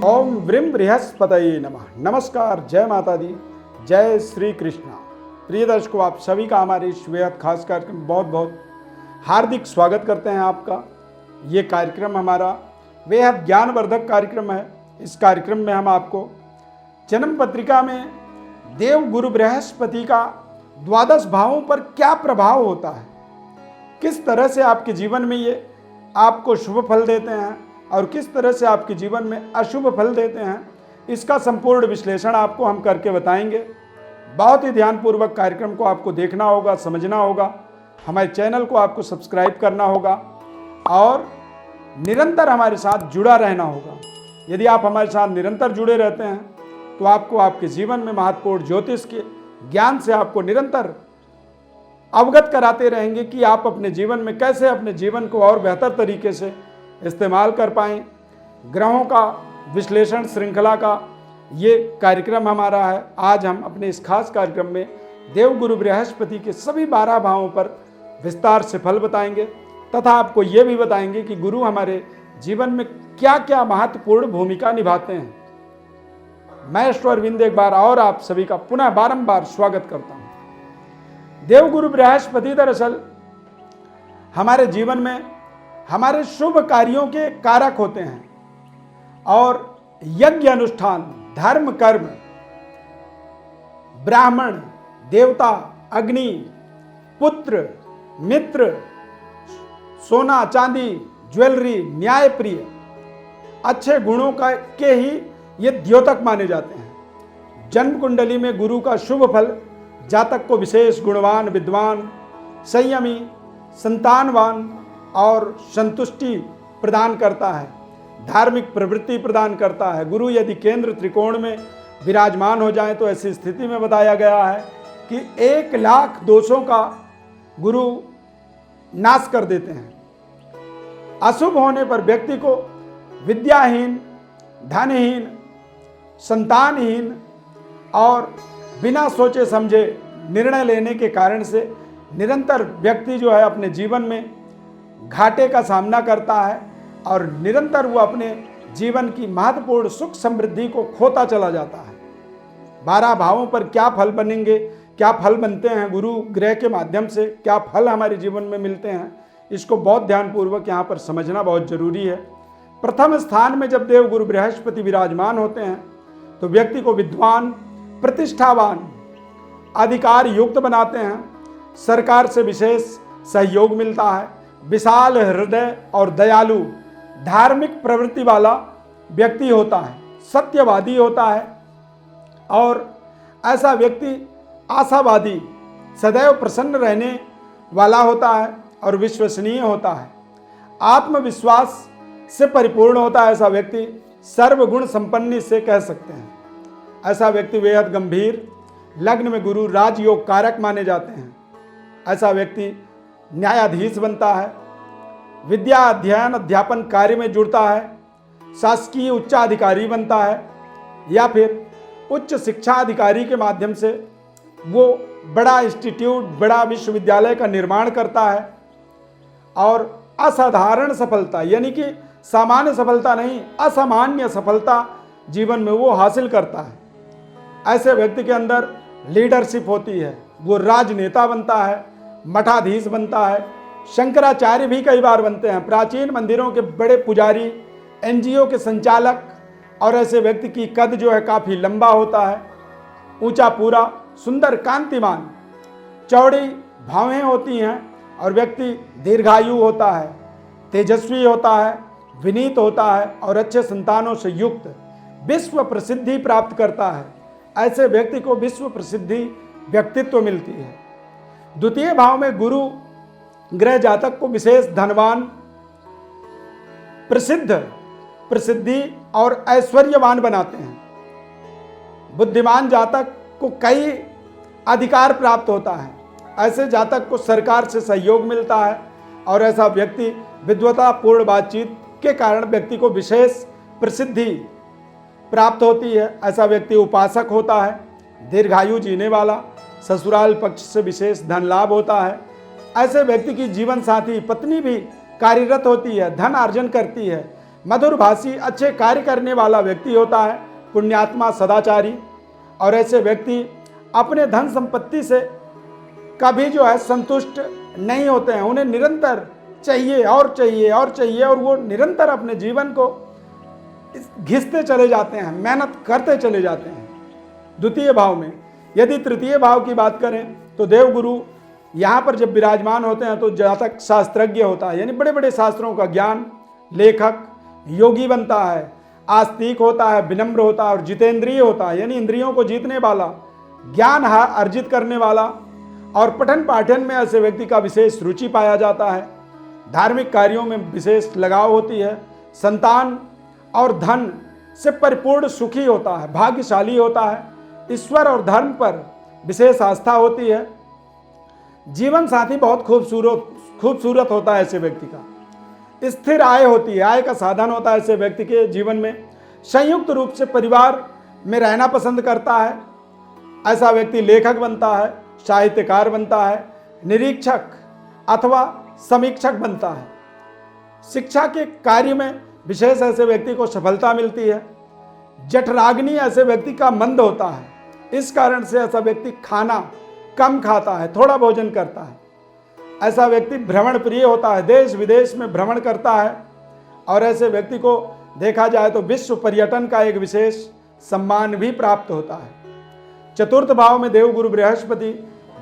ओम व्रीम बृहस्पतये नमः। नमस्कार, जय माता दी, जय श्री कृष्णा। प्रिय दर्शकों, आप सभी का हमारे इस बेहद खास कार्यक्रम में बहुत बहुत हार्दिक स्वागत करते हैं आपका। ये कार्यक्रम हमारा बेहद ज्ञानवर्धक कार्यक्रम है। इस कार्यक्रम में हम आपको जन्म पत्रिका में देव गुरु बृहस्पति का द्वादश भावों पर क्या प्रभाव होता है, किस तरह से आपके जीवन में ये आपको शुभ फल देते हैं और किस तरह से आपके जीवन में अशुभ फल देते हैं, इसका संपूर्ण विश्लेषण आपको हम करके बताएंगे। बहुत ही ध्यानपूर्वक कार्यक्रम को आपको देखना होगा, समझना होगा। हमारे चैनल को आपको सब्सक्राइब करना होगा और निरंतर हमारे साथ जुड़ा रहना होगा। यदि आप हमारे साथ निरंतर जुड़े रहते हैं तो आपको आपके जीवन में महत्वपूर्ण ज्योतिष के ज्ञान से आपको निरंतर अवगत कराते रहेंगे कि आप अपने जीवन में कैसे अपने जीवन को और बेहतर तरीके से इस्तेमाल कर पाएं। ग्रहों का विश्लेषण श्रृंखला का ये कार्यक्रम हमारा है। आज हम अपने इस खास कार्यक्रम में देवगुरु बृहस्पति के सभी 12 भावों पर विस्तार से फल बताएंगे तथा आपको ये भी बताएंगे कि गुरु हमारे जीवन में क्या क्या महत्वपूर्ण भूमिका निभाते हैं। मैं ईश्वर विंद एक बार और आप सभी का पुनः बारंबार स्वागत करता हूं। देवगुरु बृहस्पति दरअसल हमारे जीवन में हमारे शुभ कार्यों के कारक होते हैं और यज्ञ अनुष्ठान, धर्म कर्म, ब्राह्मण, देवता, अग्नि, पुत्र, मित्र, सोना चांदी, ज्वेलरी, न्यायप्रिय, अच्छे गुणों के ही ये द्योतक माने जाते हैं। जन्म कुंडली में गुरु का शुभ फल जातक को विशेष गुणवान, विद्वान, संयमी, संतानवान और संतुष्टि प्रदान करता है, धार्मिक प्रवृत्ति प्रदान करता है। गुरु यदि केंद्र त्रिकोण में विराजमान हो जाए तो ऐसी स्थिति में बताया गया है कि 1 लाख दोषों का गुरु नाश कर देते हैं। अशुभ होने पर व्यक्ति को विद्याहीन, धनहीन, संतानहीन और बिना सोचे समझे निर्णय लेने के कारण से निरंतर व्यक्ति जो है अपने जीवन में घाटे का सामना करता है और निरंतर वो अपने जीवन की महत्वपूर्ण सुख समृद्धि को खोता चला जाता है। 12 भावों पर क्या फल बनेंगे, क्या फल बनते हैं, गुरु ग्रह के माध्यम से क्या फल हमारे जीवन में मिलते हैं, इसको बहुत ध्यानपूर्वक यहाँ पर समझना बहुत जरूरी है। प्रथम स्थान में जब देव गुरु बृहस्पति विराजमान होते हैं तो व्यक्ति को विद्वान, प्रतिष्ठावान, अधिकार युक्त बनाते हैं। सरकार से विशेष सहयोग मिलता है। विशाल हृदय और दयालु, धार्मिक प्रवृत्ति वाला व्यक्ति होता है, सत्यवादी होता है और ऐसा व्यक्ति आशावादी, सदैव प्रसन्न रहने वाला होता है और विश्वसनीय होता है। आत्मविश्वास से परिपूर्ण होता है। ऐसा व्यक्ति सर्वगुण संपन्न से कह सकते हैं। ऐसा व्यक्ति बेहद गंभीर, लग्न में गुरु राजयोग कारक माने जाते हैं। ऐसा व्यक्ति न्यायाधीश बनता है, विद्या अध्ययन अध्यापन कार्य में जुड़ता है, शासकीय उच्चाधिकारी बनता है या फिर उच्च शिक्षा अधिकारी के माध्यम से वो बड़ा इंस्टीट्यूट, बड़ा विश्वविद्यालय का निर्माण करता है और असाधारण सफलता यानी कि सामान्य सफलता नहीं, असामान्य सफलता जीवन में वो हासिल करता है। ऐसे व्यक्ति के अंदर लीडरशिप होती है, वो राजनेता बनता है, मठाधीश बनता है, शंकराचार्य भी कई बार बनते हैं, प्राचीन मंदिरों के बड़े पुजारी, एनजीओ के संचालक। और ऐसे व्यक्ति की कद जो है काफ़ी लंबा होता है, ऊंचा पूरा, सुंदर, कांतिमान, चौड़ी भौहें होती हैं और व्यक्ति दीर्घायु होता है, तेजस्वी होता है, विनीत होता है और अच्छे संतानों से युक्त, विश्व प्रसिद्धि प्राप्त करता है। ऐसे व्यक्ति को विश्व प्रसिद्धि व्यक्तित्व मिलती है। द्वितीय भाव में गुरु ग्रह जातक को विशेष धनवान, प्रसिद्धि और ऐश्वर्यवान बनाते हैं। बुद्धिमान जातक को कई अधिकार प्राप्त होता है। ऐसे जातक को सरकार से सहयोग मिलता है और ऐसा व्यक्ति विद्वतापूर्ण बातचीत के कारण व्यक्ति को विशेष प्रसिद्धि प्राप्त होती है। ऐसा व्यक्ति उपासक होता है, दीर्घायु जीने वाला, ससुराल पक्ष से विशेष धन लाभ होता है। ऐसे व्यक्ति की जीवन साथी पत्नी भी कार्यरत होती है, धन अर्जन करती है, मधुर भाषी, अच्छे कार्य करने वाला व्यक्ति होता है, पुण्यात्मा, सदाचारी। और ऐसे व्यक्ति अपने धन संपत्ति से कभी जो है संतुष्ट नहीं होते हैं, उन्हें निरंतर चाहिए और चाहिए और चाहिए, और वो निरंतर अपने जीवन को घिसते चले जाते हैं, मेहनत करते चले जाते हैं। द्वितीय भाव में, यदि तृतीय भाव की बात करें तो देवगुरु यहाँ पर जब विराजमान होते हैं तो जातक शास्त्रज्ञ होता है, यानी बड़े बड़े शास्त्रों का ज्ञान, लेखक, योगी बनता है, आस्तिक होता है, विनम्र होता है और जितेंद्रिय होता है, यानी इंद्रियों को जीतने वाला, ज्ञान अर्जित करने वाला। और पठन पाठन में ऐसे व्यक्ति का विशेष रुचि पाया जाता है, धार्मिक कार्यों में विशेष लगाव होती है, संतान और धन से परिपूर्ण सुखी होता है, भाग्यशाली होता है, ईश्वर और धर्म पर विशेष आस्था होती है। जीवन साथी बहुत खूबसूरत होता है ऐसे व्यक्ति का, स्थिर आय होती है, आय का साधन होता है ऐसे व्यक्ति के जीवन में। संयुक्त रूप से परिवार में रहना पसंद करता है, ऐसा व्यक्ति लेखक बनता है, साहित्यकार बनता है, निरीक्षक अथवा समीक्षक बनता है। शिक्षा के कार्य में विशेष ऐसे व्यक्ति को सफलता मिलती है। जठराग्नि ऐसे व्यक्ति का मंद होता है, इस कारण से ऐसा व्यक्ति खाना कम खाता है, थोड़ा भोजन करता है। ऐसा व्यक्ति भ्रमण प्रिय होता है, देश विदेश में भ्रमण करता है, और ऐसे व्यक्ति को देखा जाए तो विश्व पर्यटन का एक विशेष सम्मान भी प्राप्त होता है। चतुर्थ भाव में देवगुरु बृहस्पति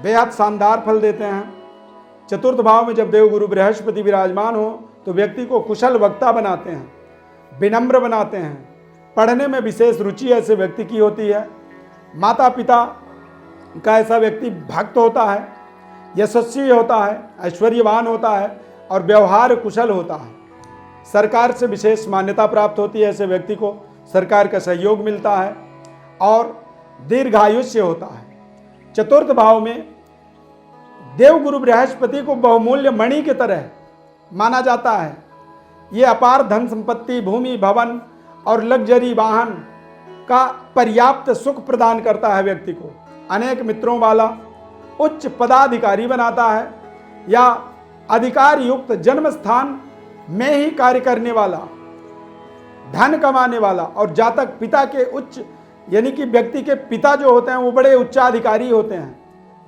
बेहद शानदार फल देते हैं। चतुर्थ भाव में जब देवगुरु बृहस्पति विराजमान हो तो व्यक्ति को कुशल वक्ता बनाते हैं, विनम्र बनाते हैं, पढ़ने में विशेष रुचि ऐसे व्यक्ति की होती है। माता पिता का ऐसा व्यक्ति भक्त होता है, यशस्वी होता है, ऐश्वर्यवान होता है और व्यवहार कुशल होता है। सरकार से विशेष मान्यता प्राप्त होती है, ऐसे व्यक्ति को सरकार का सहयोग मिलता है और दीर्घायुष्य होता है। चतुर्थ भाव में देवगुरु बृहस्पति को बहुमूल्य मणि की तरह माना जाता है। ये अपार धन संपत्ति, भूमि, भवन और लग्जरी वाहन का पर्याप्त सुख प्रदान करता है व्यक्ति को। अनेक मित्रों वाला, उच्च पदाधिकारी बनाता है या अधिकार युक्त जन्म स्थान में ही कार्य करने वाला, धन कमाने वाला। और जातक पिता के उच्च, यानी कि व्यक्ति के पिता जो होते हैं वो बड़े उच्चाधिकारी होते हैं,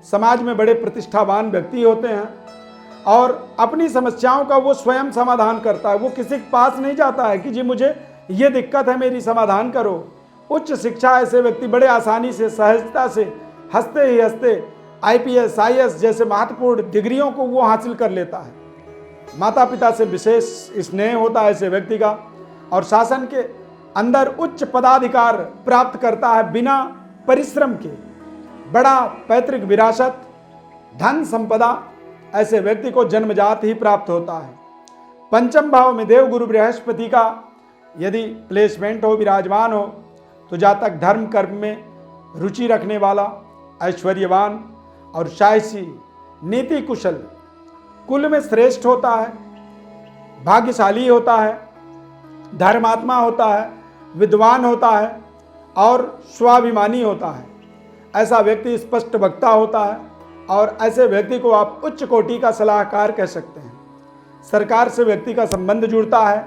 समाज में बड़े प्रतिष्ठावान व्यक्ति होते हैं और अपनी समस्याओं का वो स्वयं समाधान करता है। वो किसी के पास नहीं जाता है कि जी मुझे ये दिक्कत है, मेरी समाधान करो। उच्च शिक्षा ऐसे व्यक्ति बड़े आसानी से, सहजता से, हंसते ही हंसते IPS, IAS जैसे महत्वपूर्ण डिग्रियों को वो हासिल कर लेता है। माता पिता से विशेष स्नेह होता है ऐसे व्यक्ति का और शासन के अंदर उच्च पदाधिकार प्राप्त करता है बिना परिश्रम के। बड़ा पैतृक विरासत, धन संपदा ऐसे व्यक्ति को जन्मजात ही प्राप्त होता है। पंचम भाव में देवगुरु बृहस्पति का यदि प्लेसमेंट हो, विराजमान हो, तो जातक धर्म कर्म में रुचि रखने वाला, ऐश्वर्यवान और साहसी, नीति कुशल, कुल में श्रेष्ठ होता है, भाग्यशाली होता है, धर्मात्मा होता है, विद्वान होता है और स्वाभिमानी होता है। ऐसा व्यक्ति स्पष्ट वक्ता होता है और ऐसे व्यक्ति को आप उच्च कोटि का सलाहकार कह सकते हैं। सरकार से व्यक्ति का संबंध जुड़ता है।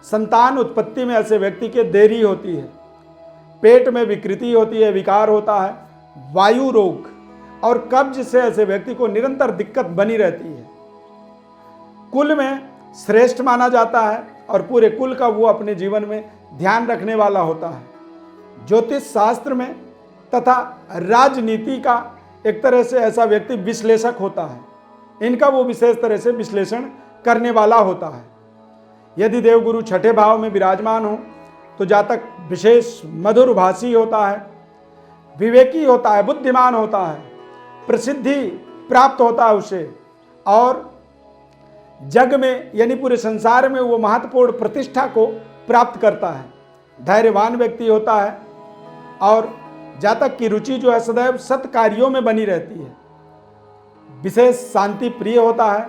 संतान उत्पत्ति में ऐसे व्यक्ति के देरी होती है। पेट में विकृति होती है, विकार होता है, वायु रोग और कब्ज से ऐसे व्यक्ति को निरंतर दिक्कत बनी रहती है। कुल में श्रेष्ठ माना जाता है और पूरे कुल का वो अपने जीवन में ध्यान रखने वाला होता है। ज्योतिष शास्त्र में तथा राजनीति का एक तरह से ऐसा व्यक्ति विश्लेषक होता है। इनका वो विशेष तरह से विश्लेषण करने वाला होता है। यदि देवगुरु छठे भाव में विराजमान हो तो जातक विशेष मधुर भाषी होता है, विवेकी होता है, बुद्धिमान होता है, प्रसिद्धि प्राप्त होता है उसे और जग में यानी पूरे संसार में वो महत्वपूर्ण प्रतिष्ठा को प्राप्त करता है। धैर्यवान व्यक्ति होता है और जातक की रुचि जो है सदैव सत् कार्यों में बनी रहती है। विशेष शांति प्रिय होता है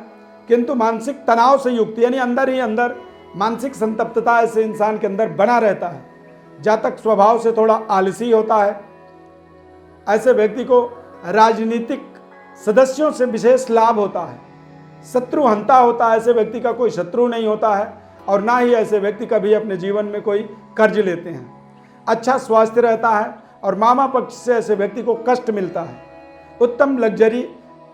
किंतु मानसिक तनाव से युक्त, यानी अंदर ही अंदर मानसिक संतप्तता ऐसे इंसान के अंदर बना रहता है। जातक स्वभाव से थोड़ा आलसी होता है। ऐसे व्यक्ति को राजनीतिक सदस्यों से विशेष लाभ होता है। शत्रुहंता होता है, ऐसे व्यक्ति का कोई शत्रु नहीं होता है और ना ही ऐसे व्यक्ति कभी अपने जीवन में कोई कर्ज लेते हैं। अच्छा स्वास्थ्य रहता है और मामा पक्ष से ऐसे व्यक्ति को कष्ट मिलता है। उत्तम लग्जरी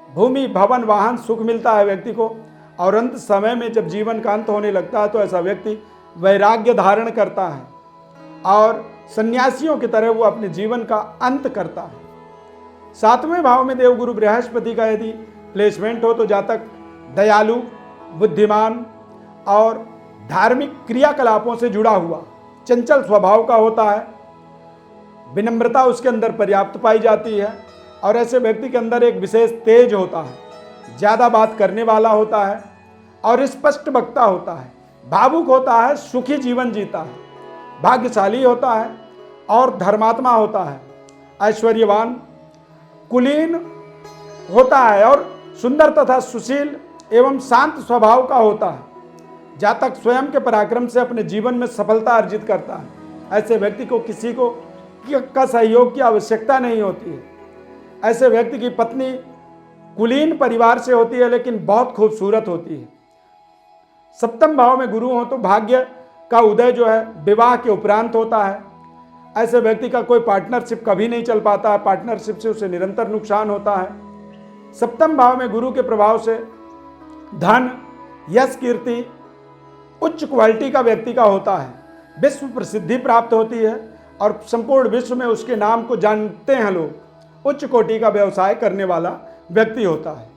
भूमि भवन वाहन सुख मिलता है व्यक्ति को। और अंत समय में जब जीवन का अंत होने लगता है तो ऐसा व्यक्ति वैराग्य धारण करता है और सन्यासियों की तरह वो अपने जीवन का अंत करता है। 7वें भाव में देवगुरु बृहस्पति का यदि प्लेसमेंट हो तो जातक दयालु, बुद्धिमान और धार्मिक क्रियाकलापों से जुड़ा हुआ चंचल स्वभाव का होता है। विनम्रता उसके अंदर पर्याप्त पाई जाती है और ऐसे व्यक्ति के अंदर एक विशेष तेज होता है, ज़्यादा बात करने वाला होता है और स्पष्ट वक्ता होता है, भावुक होता है, सुखी जीवन जीता है, भाग्यशाली होता है और धर्मात्मा होता है, ऐश्वर्यवान, कुलीन होता है और सुंदर तथा सुशील एवं शांत स्वभाव का होता है। जातक स्वयं के पराक्रम से अपने जीवन में सफलता अर्जित करता है। ऐसे व्यक्ति को किसी को का सहयोग की आवश्यकता नहीं होती है। ऐसे व्यक्ति की पत्नी कुलीन परिवार से होती है लेकिन बहुत खूबसूरत होती है। 7वें भाव में गुरु हो तो भाग्य का उदय जो है विवाह के उपरांत होता है। ऐसे व्यक्ति का कोई पार्टनरशिप कभी नहीं चल पाता है, पार्टनरशिप से उसे निरंतर नुकसान होता है। 7वें भाव में गुरु के प्रभाव से धन, यश, कीर्ति उच्च क्वालिटी का व्यक्ति का होता है, विश्व प्रसिद्धि प्राप्त होती है और संपूर्ण विश्व में उसके नाम को जानते हैं लोग। उच्च कोटि का व्यवसाय करने वाला व्यक्ति होता है।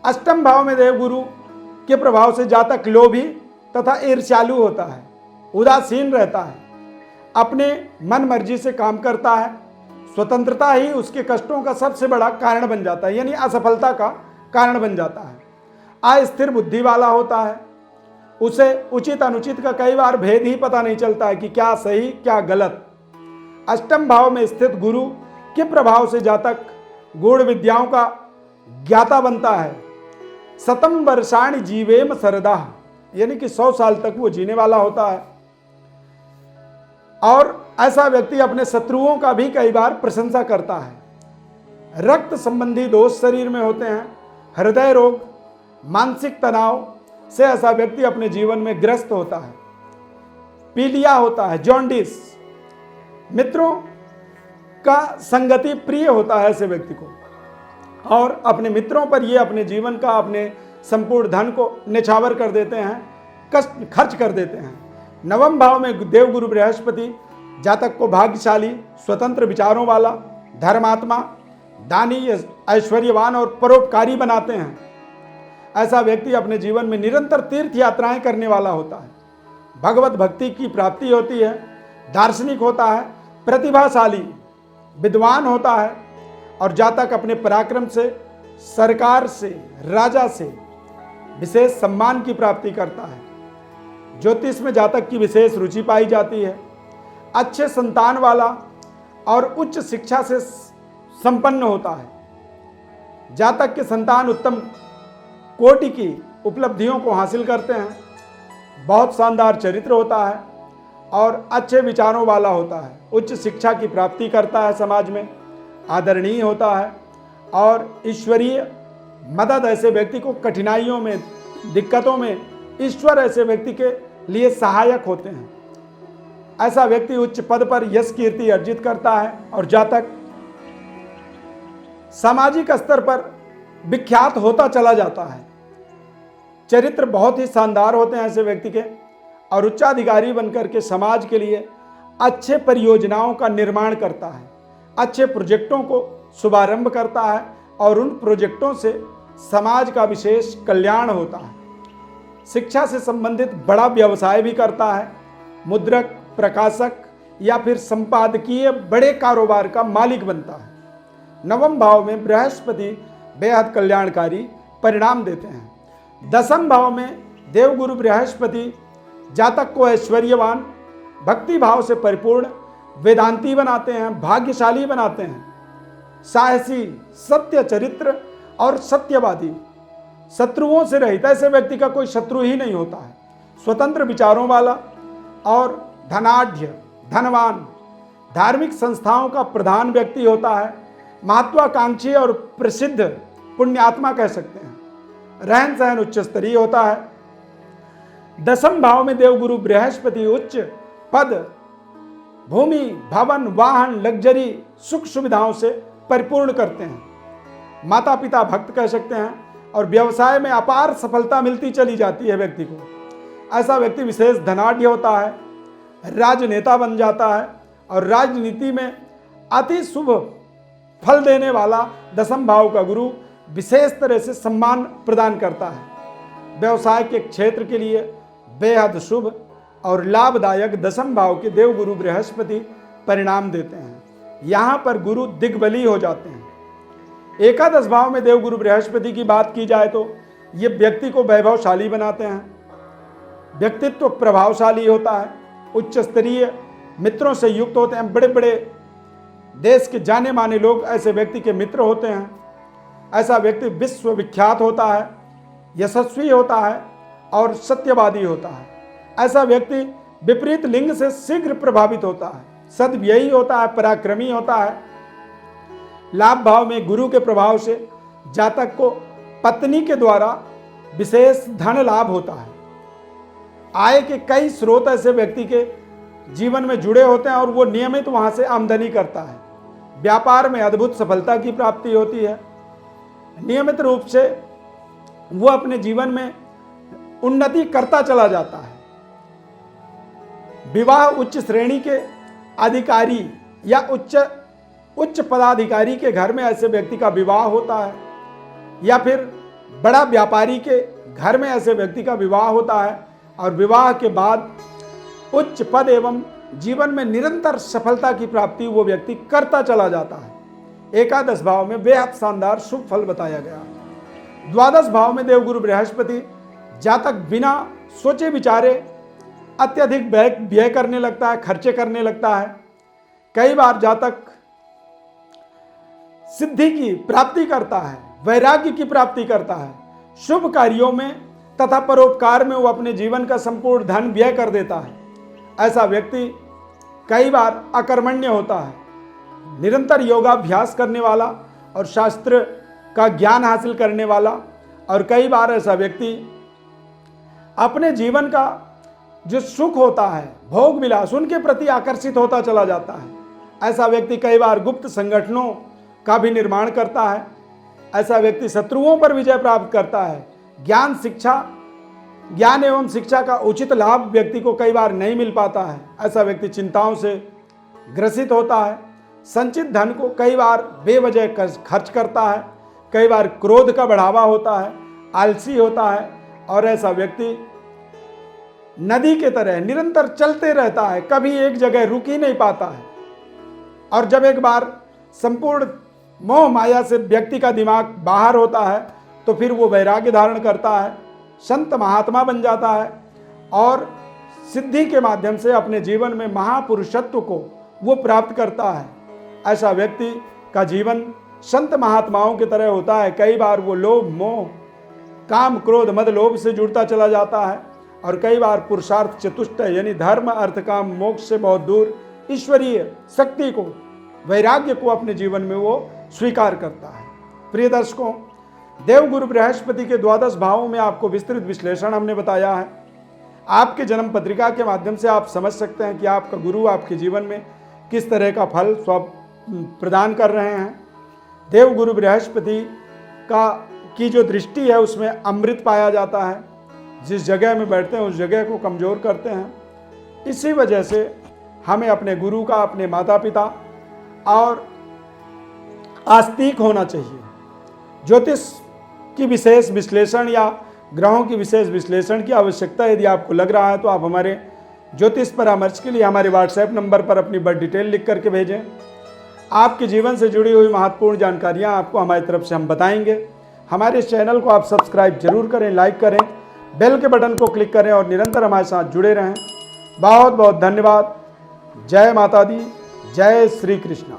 8वें भाव में देवगुरु के प्रभाव से जातक लोभी तथा ईर्ष्यालु होता है, उदासीन रहता है, अपने मन मर्जी से काम करता है। स्वतंत्रता ही उसके कष्टों का सबसे बड़ा कारण बन जाता है, यानी असफलता का कारण बन जाता है। अस्थिर बुद्धि वाला होता है, उसे उचित अनुचित का कई बार भेद ही पता नहीं चलता है कि क्या सही क्या गलत। 8वें भाव में स्थित गुरु के प्रभाव से जातक गूढ़ विद्याओं का ज्ञाता बनता है। 100 वर्षाणि जीवेम सरदा, यानी कि 100 साल तक वो जीने वाला होता है। और ऐसा व्यक्ति अपने शत्रुओं का भी कई बार प्रशंसा करता है। रक्त संबंधी दोष शरीर में होते हैं, हृदय रोग, मानसिक तनाव से ऐसा व्यक्ति अपने जीवन में ग्रस्त होता है। पीलिया होता है, जॉन्डिस, मित्रों का संगति प्रिय होता है ऐसे व्यक्ति को और अपने मित्रों पर ये अपने जीवन का, अपने संपूर्ण धन को निछावर कर देते हैं, कष्ट खर्च कर देते हैं। 9वें भाव में देवगुरु बृहस्पति जातक को भाग्यशाली, स्वतंत्र विचारों वाला, धर्मात्मा, दानी, ऐश्वर्यवान और परोपकारी बनाते हैं। ऐसा व्यक्ति अपने जीवन में निरंतर तीर्थ यात्राएं करने वाला होता है। भगवत भक्ति की प्राप्ति होती है, दार्शनिक होता है, प्रतिभाशाली, विद्वान होता है और जातक अपने पराक्रम से सरकार से, राजा से विशेष सम्मान की प्राप्ति करता है। ज्योतिष में जातक की विशेष रुचि पाई जाती है। अच्छे संतान वाला और उच्च शिक्षा से संपन्न होता है। जातक के संतान उत्तम कोटि की उपलब्धियों को हासिल करते हैं, बहुत शानदार चरित्र होता है और अच्छे विचारों वाला होता है, उच्च शिक्षा की प्राप्ति करता है, समाज में आदरणीय होता है और ईश्वरीय मदद ऐसे व्यक्ति को कठिनाइयों में, दिक्कतों में ईश्वर ऐसे व्यक्ति के लिए सहायक होते हैं। ऐसा व्यक्ति उच्च पद पर यश कीर्ति अर्जित करता है और जातक सामाजिक स्तर पर विख्यात होता चला जाता है। चरित्र बहुत ही शानदार होते हैं ऐसे व्यक्ति के और उच्चाधिकारी बनकर के समाज के लिए अच्छे परियोजनाओं का निर्माण करता है, अच्छे प्रोजेक्टों को शुभारंभ करता है और उन प्रोजेक्टों से समाज का विशेष कल्याण होता है। शिक्षा से संबंधित बड़ा व्यवसाय भी करता है, मुद्रक, प्रकाशक या फिर संपादकीय बड़े कारोबार का मालिक बनता है। 9वें भाव में बृहस्पति बेहद कल्याणकारी परिणाम देते हैं। 10वें भाव में देवगुरु बृहस्पति जातक को ऐश्वर्यवान, भक्ति भाव से परिपूर्ण, वेदांती बनाते हैं, भाग्यशाली बनाते हैं, साहसी, सत्य चरित्र और सत्यवादी, शत्रुओं से रहित। ऐसे व्यक्ति का कोई शत्रु ही नहीं होता है। स्वतंत्र विचारों वाला और धनाढ्य, धनवान, धार्मिक संस्थाओं का प्रधान व्यक्ति होता है, महत्वाकांक्षी और प्रसिद्ध पुण्यात्मा कह सकते हैं। रहन सहन उच्च स्तरीय होता है। 10वें भाव में देवगुरु बृहस्पति उच्च पद, भूमि, भवन, वाहन, लग्जरी, सुख सुविधाओं से परिपूर्ण करते हैं। माता पिता भक्त कह सकते हैं, और व्यवसाय में अपार सफलता मिलती चली जाती है व्यक्ति को। ऐसा व्यक्ति विशेष धनाढ्य होता है, राजनेता बन जाता है, और राजनीति में अति शुभ फल देने वाला 10वें भाव का गुरु विशेष तरह से सम्मान प्रदान करता है। व्यवसाय के क्षेत्र के लिए बेहद शुभ और लाभदायक 10वें भाव के देवगुरु बृहस्पति परिणाम देते हैं। यहाँ पर गुरु दिग्बली हो जाते हैं। एकादश भाव में देवगुरु बृहस्पति की बात की जाए तो ये व्यक्ति को वैभवशाली बनाते हैं, व्यक्तित्व प्रभावशाली होता है, उच्च स्तरीय मित्रों से युक्त होते हैं। बड़े बड़े देश के जाने माने लोग ऐसे व्यक्ति के मित्र होते हैं। ऐसा व्यक्ति विश्वविख्यात होता है, यशस्वी होता है और सत्यवादी होता है। ऐसा व्यक्ति विपरीत लिंग से शीघ्र प्रभावित होता है, सद्व्ययी होता है, पराक्रमी होता है। लाभ भाव में गुरु के प्रभाव से जातक को पत्नी के द्वारा विशेष धन लाभ होता है। आय के कई स्रोत ऐसे व्यक्ति के जीवन में जुड़े होते हैं और वो नियमित वहां से आमदनी करता है। व्यापार में अद्भुत सफलता की प्राप्ति होती है। नियमित रूप से वो अपने जीवन में उन्नति करता चला जाता है। विवाह उच्च श्रेणी के अधिकारी या उच्च पदाधिकारी के घर में ऐसे व्यक्ति का विवाह होता है, या फिर बड़ा व्यापारी के घर में ऐसे व्यक्ति का विवाह होता है, और विवाह के बाद उच्च पद एवं जीवन में निरंतर सफलता की प्राप्ति वो व्यक्ति करता चला जाता है। एकादश भाव में बेहद शानदार शुभ फल बताया गया। द्वादश भाव में देवगुरु बृहस्पति जातक बिना सोचे विचारे अत्यधिक व्यय करने लगता है, खर्चे करने लगता है। कई बार जातक सिद्धि की प्राप्ति करता है, वैराग्य की प्राप्ति करता है। शुभ कार्यों में तथा परोपकार में वो अपने जीवन का संपूर्ण धन व्यय कर देता है। ऐसा व्यक्ति कई बार अकर्मण्य होता है, निरंतर योगाभ्यास करने वाला और शास्त्र का ज्ञान हासिल करने वाला, और कई बार ऐसा व्यक्ति अपने जीवन का जो सुख होता है, भोग विलास, उनके प्रति आकर्षित होता चला जाता है। ऐसा व्यक्ति कई बार गुप्त संगठनों का भी निर्माण करता है। ऐसा व्यक्ति शत्रुओं पर विजय प्राप्त करता है। ज्ञान एवं शिक्षा का उचित लाभ व्यक्ति को कई बार नहीं मिल पाता है। ऐसा व्यक्ति चिंताओं से ग्रसित होता है। संचित धन को कई बार बेवजह खर्च करता है। कई बार क्रोध का बढ़ावा होता है, आलसी होता है, और ऐसा व्यक्ति नदी के तरह निरंतर चलते रहता है, कभी एक जगह रुक ही नहीं पाता है। और जब एक बार संपूर्ण मोह माया से व्यक्ति का दिमाग बाहर होता है तो फिर वो वैराग्य धारण करता है, संत महात्मा बन जाता है, और सिद्धि के माध्यम से अपने जीवन में महापुरुषत्व को वो प्राप्त करता है। ऐसा व्यक्ति का जीवन संत महात्माओं की तरह होता है। कई बार वो लोभ, मोह, काम, क्रोध, मद, लोभ से जुड़ता चला जाता है, और कई बार पुरुषार्थ चतुष्टय यानी धर्म, अर्थ, काम, मोक्ष से बहुत दूर ईश्वरीय शक्ति को, वैराग्य को अपने जीवन में वो स्वीकार करता है। प्रिय दर्शकों, देवगुरु बृहस्पति के द्वादश भावों में आपको विस्तृत विश्लेषण हमने बताया है। आपके जन्म पत्रिका के माध्यम से आप समझ सकते हैं कि आपका गुरु आपके जीवन में किस तरह का फल प्रदान कर रहे हैं। देवगुरु बृहस्पति की जो दृष्टि है उसमें अमृत पाया जाता है। जिस जगह में बैठते हैं उस जगह को कमजोर करते हैं। इसी वजह से हमें अपने गुरु का, अपने माता पिता और आस्तिक होना चाहिए। ज्योतिष की विशेष विश्लेषण या ग्रहों की विशेष विश्लेषण की आवश्यकता यदि आपको लग रहा है तो आप हमारे ज्योतिष परामर्श के लिए हमारे व्हाट्सएप नंबर पर अपनी बर्थ डिटेल लिख करके भेजें। आपके जीवन से जुड़ी हुई महत्वपूर्ण जानकारियां आपको हमारी तरफ से हम बताएंगे। हमारे इस चैनल को आप सब्सक्राइब जरूर करें, लाइक करें, बेल के बटन को क्लिक करें और निरंतर हमारे साथ जुड़े रहें। बहुत बहुत धन्यवाद। जय माता दी, जय श्री कृष्णा।